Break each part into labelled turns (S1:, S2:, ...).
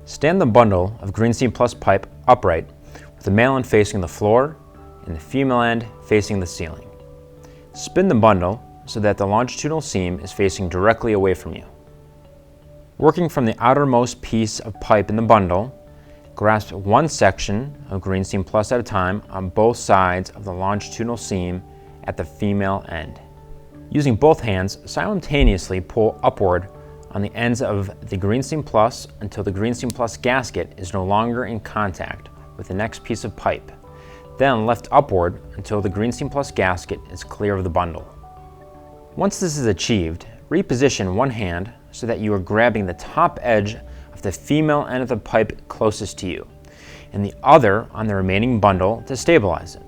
S1: Stand the bundle of GreenSeam Plus pipe upright with the male end facing the floor and the female end facing the ceiling. Spin the bundle so that the longitudinal seam is facing directly away from you. Working from the outermost piece of pipe in the bundle, grasp one section of GreenSeam Plus at a time on both sides of the longitudinal seam at the female end. Using both hands, simultaneously pull upward on the ends of the GreenSeam Plus until the GreenSeam Plus gasket is no longer in contact with the next piece of pipe. Then lift upward until the GreenSeam Plus gasket is clear of the bundle. Once this is achieved, reposition one hand so that you are grabbing the top edge of the female end of the pipe closest to you, and the other on the remaining bundle to stabilize it.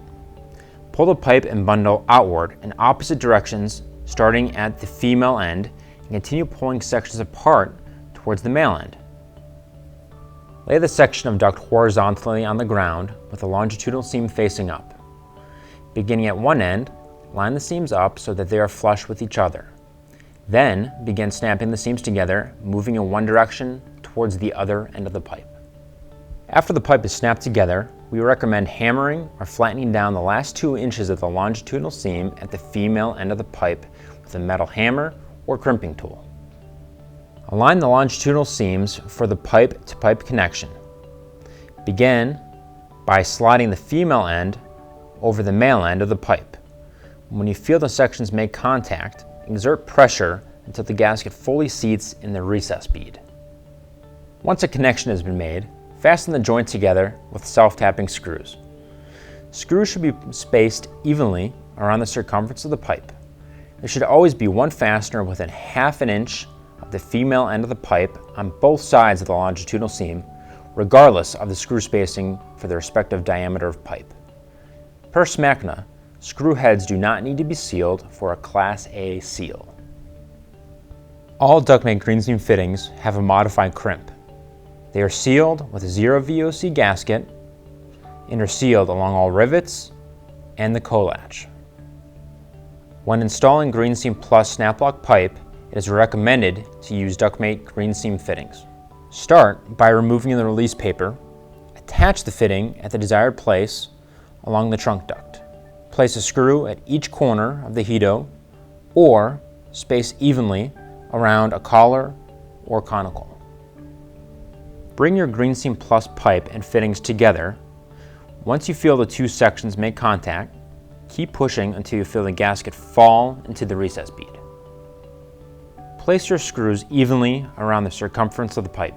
S1: Pull the pipe and bundle outward in opposite directions, starting at the female end, and continue pulling sections apart towards the male end. Lay the section of duct horizontally on the ground with the longitudinal seam facing up. Beginning at one end, line the seams up so that they are flush with each other. Then begin snapping the seams together, moving in one direction towards the other end of the pipe. After the pipe is snapped together, we recommend hammering or flattening down the last 2 inches of the longitudinal seam at the female end of the pipe with a metal hammer or crimping tool. Align the longitudinal seams for the pipe-to-pipe connection. Begin by sliding the female end over the male end of the pipe. When you feel the sections make contact, exert pressure until the gasket fully seats in the recess bead. Once a connection has been made, fasten the joint together with self-tapping screws. Screws should be spaced evenly around the circumference of the pipe. There should always be one fastener within ½ inch of the female end of the pipe on both sides of the longitudinal seam, regardless of the screw spacing for the respective diameter of pipe. Per SMACNA, screw heads do not need to be sealed for a Class A seal. All Ductmate GreenSeam fittings have a modified crimp. They are sealed with a 0 VOC gasket and are sealed along all rivets and the co-latch. When installing GreenSeam Plus snap-lock pipe, it is recommended to use Ductmate GreenSeam fittings. Start by removing the release paper. Attach the fitting at the desired place along the trunk duct. Place a screw at each corner of the hedo or space evenly around a collar or conical. Bring your GreenSeam Plus pipe and fittings together. Once you feel the 2 sections make contact, keep pushing until you feel the gasket fall into the recess bead. Place your screws evenly around the circumference of the pipe.